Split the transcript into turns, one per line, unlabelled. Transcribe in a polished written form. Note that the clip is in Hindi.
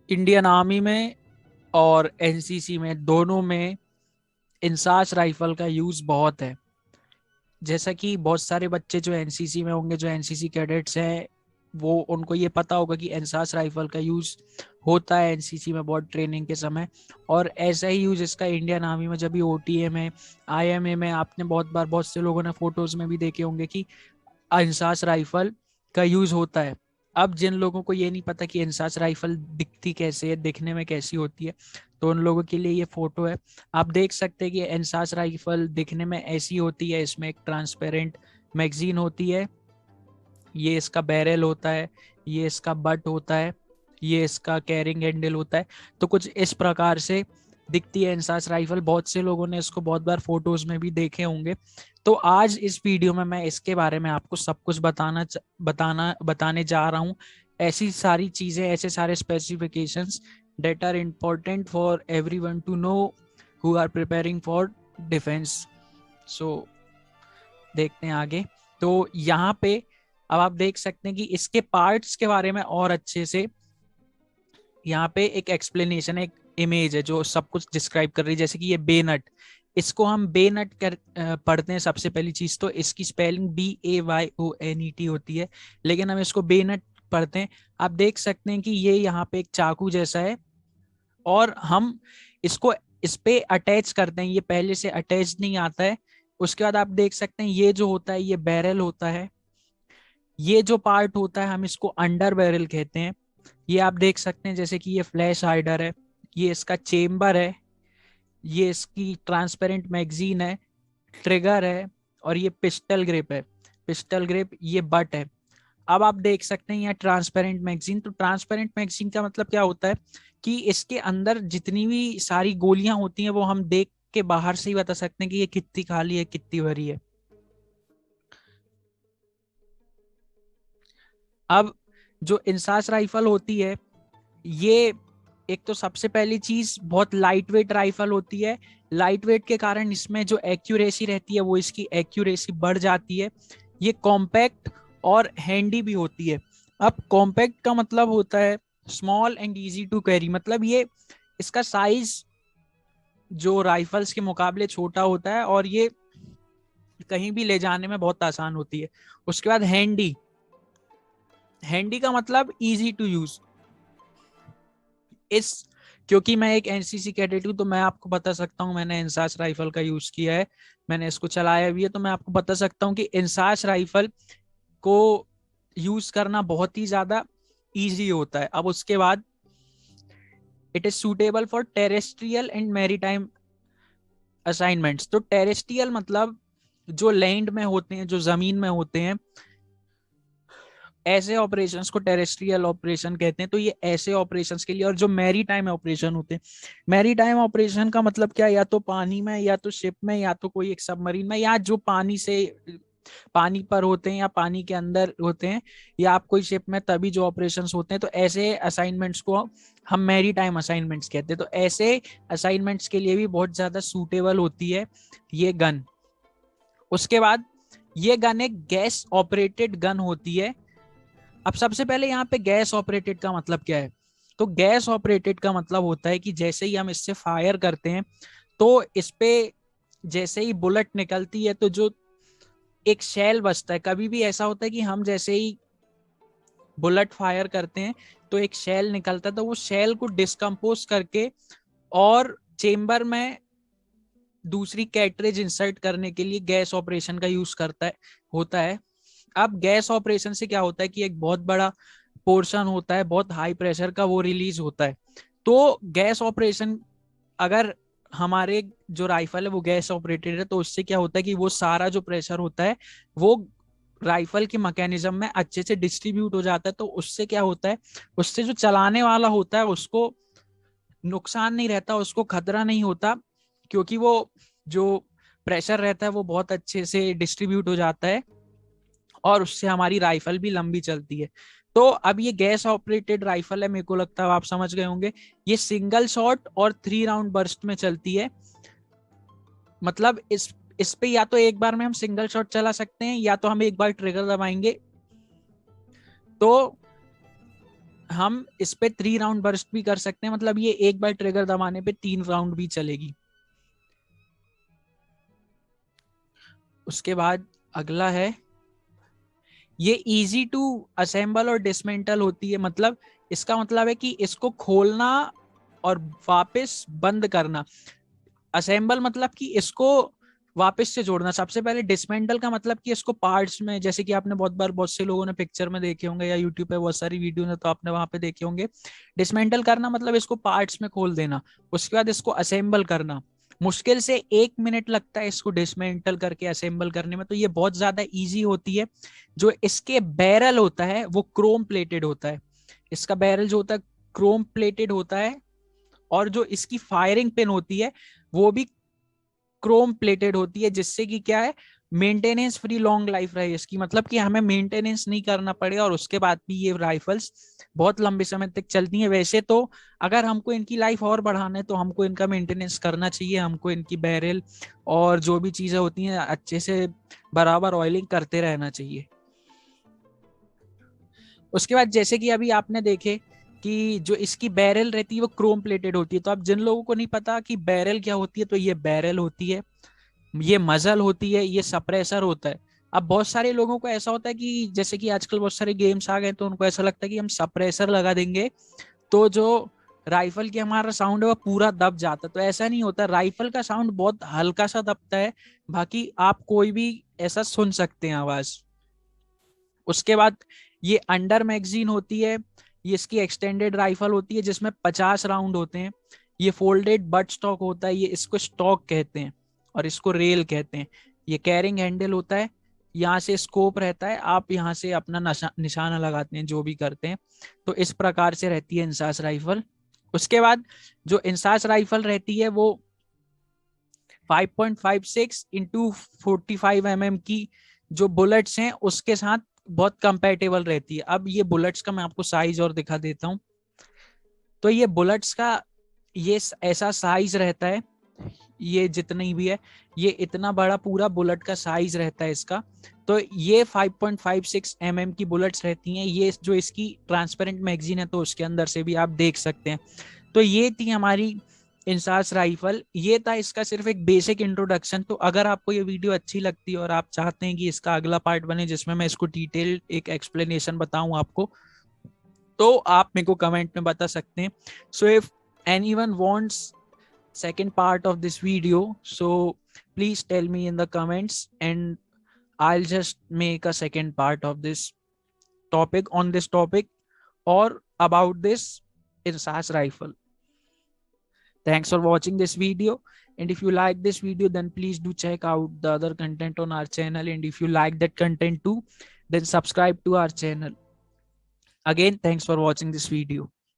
इंडियन आर्मी में और एनसीसी में, दोनों में इंसास राइफल का यूज बहुत है। जैसा कि बहुत सारे बच्चे जो एनसीसी में होंगे, जो एनसीसी कैडेट्स हैं, वो उनको ये पता होगा कि इंसास राइफल का यूज होता है एनसीसी में बहुत ट्रेनिंग के समय। और ऐसा ही यूज इसका इंडियन आर्मी में, जब भी ओटीए में, आईएमए में, आपने बहुत बार, बहुत से लोगों ने फोटोज में भी देखे होंगे कि इंसास राइफल का यूज होता है। अब जिन लोगों को ये नहीं पता कि इंसास राइफल दिखती कैसे है, दिखने में कैसी होती है, तो उन लोगों के लिए ये फोटो है। आप देख सकते हैं कि इंसास राइफल दिखने में ऐसी होती है। इसमें एक ट्रांसपेरेंट मैगजीन होती है, ये इसका बैरल होता है, ये इसका बट होता है, ये इसका कैरिंग हैंडल होता है। तो कुछ इस प्रकार से दिखती है इंसास राइफल। बहुत से लोगों ने इसको बहुत बार फोटोज में भी देखे होंगे। तो आज इस वीडियो में मैं इसके बारे में आपको सब कुछ बताने जा रहा हूँ। ऐसी सारी चीजें, ऐसे सारे specifications that are important for everyone to know who are preparing for defense. So देखते हैं आगे। तो यहाँ पे अब आप देख सकते हैं कि इसके पार्ट्स के बारे में और अच्छे से यहाँ पे एक एक्सप्लेनेशन, एक इमेज है जो सब कुछ डिस्क्राइब कर रही है। जैसे कि ये बेनट, इसको हम बेनट कर पढ़ते हैं। सबसे पहली चीज तो इसकी स्पेलिंग BAYONET होती है, लेकिन हम इसको बेनट पढ़ते हैं। आप देख सकते हैं कि ये यहाँ पे एक चाकू जैसा है, और हम इसको इस पे अटैच करते हैं। ये पहले से अटैच नहीं आता है। उसके बाद आप देख सकते हैं ये जो होता है, ये बैरल होता है। ये जो पार्ट होता है हम इसको अंडर बैरल कहते हैं। ये आप देख सकते हैं जैसे कि ये फ्लैश हाइडर है, ये इसका चेम्बर है, ये इसकी ट्रांसपेरेंट मैगजीन है, ट्रिगर है, और ये पिस्टल ग्रिप है। पिस्टल ग्रिप ये बट है। अब आप देख सकते हैं यहाँ ट्रांसपेरेंट मैगजीन। तो ट्रांसपेरेंट मैगजीन का मतलब क्या होता है कि इसके अंदर जितनी भी सारी गोलियां होती हैं वो हम देख के बाहर से ही बता सकते हैं कि ये कितनी खाली है, कितनी भरी है। अब जो इंसास राइफल होती है, ये एक तो सबसे पहली चीज बहुत लाइट वेट राइफल होती है। लाइट वेट के कारण इसमें जो एक्यूरेसी रहती है वो इसकी एक्यूरेसी बढ़ जाती है। ये कॉम्पैक्ट और हैंडी भी होती है। अब कॉम्पैक्ट का मतलब होता है small and easy to carry. मतलब ये इसका साइज जो राइफल्स के मुकाबले छोटा होता है, और ये कहीं भी ले जाने में बहुत आसान होती है। उसके बाद हैंडी, हैंडी का मतलब इजी टू यूज। इस क्योंकि मैं एक एनसीसी कैडेट हूं, तो मैं आपको बता सकता हूं, मैंने इंसास राइफल का यूज किया है, मैंने इसको चलाया भी है। तो मैं आपको बता सकता हूं कि इंसास राइफल को यूज करना बहुत ही ज्यादा इजी होता है। अब उसके बाद it is suitable for terrestrial and maritime assignments. तो टेरेस्ट्रियल मतलब जो लैंड में होते हैं, जो जमीन में होते हैं, ऐसे ऑपरेशंस को टेरेस्ट्रियल ऑपरेशन कहते हैं। तो ये ऐसे ऑपरेशंस के लिए। और जो मैरी टाइम ऑपरेशन होते हैं, मैरी टाइम ऑपरेशन का मतलब क्या है, या तो पानी में, या तो शिप में, या तो कोई एक सबमरीन में, या जो पानी से, पानी पर होते हैं या पानी के अंदर होते हैं, या आप कोई शिप में, तभी जो ऑपरेशंस होते हैं। तो ऐसे असाइनमेंट्स को हम मैरी टाइम असाइनमेंट्स कहते हैं। तो ऐसे असाइनमेंट्स के लिए भी बहुत ज्यादा सूटेबल होती है ये गन। उसके बाद ये गन एक गैस ऑपरेटेड गन होती है। अब सबसे पहले यहाँ पे गैस ऑपरेटेड का मतलब क्या है। तो गैस ऑपरेटेड का मतलब होता है कि जैसे ही हम इससे फायर करते हैं, तो इस पे जैसे ही बुलेट निकलती है, तो जो एक शेल बचता है। कभी भी ऐसा होता है कि हम जैसे ही बुलेट फायर करते हैं तो एक शेल निकलता है, तो वो शेल को डिस्कम्पोज करके और चेम्बर में दूसरी कैटरेज इंसर्ट करने के लिए गैस ऑपरेशन का यूज करता है, होता है। अब गैस ऑपरेशन से क्या होता है कि एक बहुत बड़ा पोर्शन होता है, बहुत हाई प्रेशर का, वो रिलीज होता है। तो गैस ऑपरेशन, अगर हमारे जो राइफल है वो गैस ऑपरेटेड है, तो उससे क्या होता है कि वो सारा जो प्रेशर होता है वो राइफल के मैकेनिज्म में अच्छे से डिस्ट्रीब्यूट हो जाता है। तो उससे क्या होता है, उससे जो चलाने वाला होता है उसको नुकसान नहीं रहता, उसको खतरा नहीं होता, क्योंकि वो जो प्रेशर रहता है वो बहुत अच्छे से डिस्ट्रीब्यूट हो जाता है, और उससे हमारी राइफल भी लंबी चलती है। तो अब ये गैस ऑपरेटेड राइफल है, मेरे को लगता है आप समझ गए होंगे। ये सिंगल शॉट और 3 राउंड बर्स्ट में चलती है। मतलब इस पे या तो एक बार में हम सिंगल शॉट चला सकते हैं, या तो हम एक बार ट्रिगर दबाएंगे तो हम इस पे 3 राउंड बर्स्ट भी कर सकते हैं, मतलब ये एक बार ट्रिगर दबाने पे 3 राउंड भी चलेगी। उसके बाद अगला है, ये इजी टू असेंबल और डिसमेंटल होती है, मतलब इसका मतलब है कि इसको खोलना और वापस बंद करना। असेंबल मतलब कि इसको वापस से जोड़ना। सबसे पहले डिसमेंटल का मतलब कि इसको पार्ट्स में, जैसे कि आपने बहुत बार बहुत से लोगों ने पिक्चर में देखे होंगे या यूट्यूब पे बहुत सारी वीडियो ने तो आपने वहां पे देखे होंगे। डिसमेंटल करना मतलब इसको पार्ट्स में खोल देना, उसके बाद इसको असेंबल करना। मुश्किल से 1 मिनट लगता है इसको डिसमेंटल करके असेंबल करने में, तो ये बहुत ज्यादा इजी होती है। जो इसके बैरल होता है वो क्रोम प्लेटेड होता है। इसका बैरल जो होता है क्रोम प्लेटेड होता है, और जो इसकी फायरिंग पिन होती है वो भी क्रोम प्लेटेड होती है, जिससे कि क्या है, मेंटेनेंस फ्री लॉन्ग लाइफ रहे इसकी, मतलब कि हमें मेंटेनेंस नहीं करना पड़े और उसके बाद भी ये राइफल्स बहुत लंबे समय तक चलती हैं। वैसे तो अगर हमको इनकी लाइफ और बढ़ाना है तो हमको इनका मेंटेनेंस करना चाहिए, हमको इनकी बैरल और जो भी चीजें होती हैं अच्छे से बराबर ऑयलिंग करते रहना चाहिए। उसके बाद जैसे कि अभी आपने देखे कि जो इसकी बैरल रहती है वो क्रोम प्लेटेड होती है, तो अब जिन लोगों को नहीं पता कि बैरल क्या होती है, तो ये बैरल होती है, ये मजल होती है, ये सप्रेसर होता है। अब बहुत सारे लोगों को ऐसा होता है कि जैसे कि आजकल बहुत सारे गेम्स आ गए तो उनको ऐसा लगता है कि हम सप्रेसर लगा देंगे तो जो राइफल की हमारा साउंड है वो पूरा दब जाता है, तो ऐसा नहीं होता। राइफल का साउंड बहुत हल्का सा दबता है, बाकी आप कोई भी ऐसा सुन सकते हैं आवाज। उसके बाद ये अंडर मैगजीन होती है, ये इसकी एक्सटेंडेड राइफल होती है जिसमें 50 राउंड होते हैं। ये फोल्डेड बट स्टॉक होता है, ये इसको स्टॉक कहते हैं और इसको रेल कहते हैं। ये कैरिंग हैंडल होता है, यहाँ से स्कोप रहता है, आप यहाँ से अपना निशाना लगाते हैं जो भी करते हैं। तो इस प्रकार से रहती है इंसास राइफल। उसके बाद जो इंसास राइफल रहती है वो 5.56 × 45 mm की जो बुलेट्स हैं उसके साथ बहुत कंपेटेबल रहती है। अब ये बुलेट्स का मैं आपको साइज और दिखा देता हूँ। तो ये बुलेट्स का ये ऐसा साइज रहता है, ये जितनी भी है, ये इतना बड़ा पूरा बुलेट का साइज रहता है इसका। तो ये 5.56 mm की बुलेट्स रहती हैं। ये जो इसकी ट्रांसपेरेंट मैगजीन है तो उसके अंदर से भी आप देख सकते हैं। तो ये थी हमारी इंसास राइफल, ये था इसका सिर्फ एक बेसिक इंट्रोडक्शन। तो अगर आपको ये वीडियो अच्छी लगती है और आप चाहते हैं कि इसका अगला पार्ट बने जिसमें मैं इसको डिटेल एक एक्सप्लेनेशन बताऊं आपको, तो आप मेरे को कमेंट में बता सकते हैं। So if anyone wants second part of this video, so please tell me in the comments and I'll just make a second part of this topic, on this topic or about this insas rifle. Thanks for watching this video, and if you like this video then please do check out the other content on our channel, and if you like that content too then subscribe to our channel. Again, thanks for watching this video.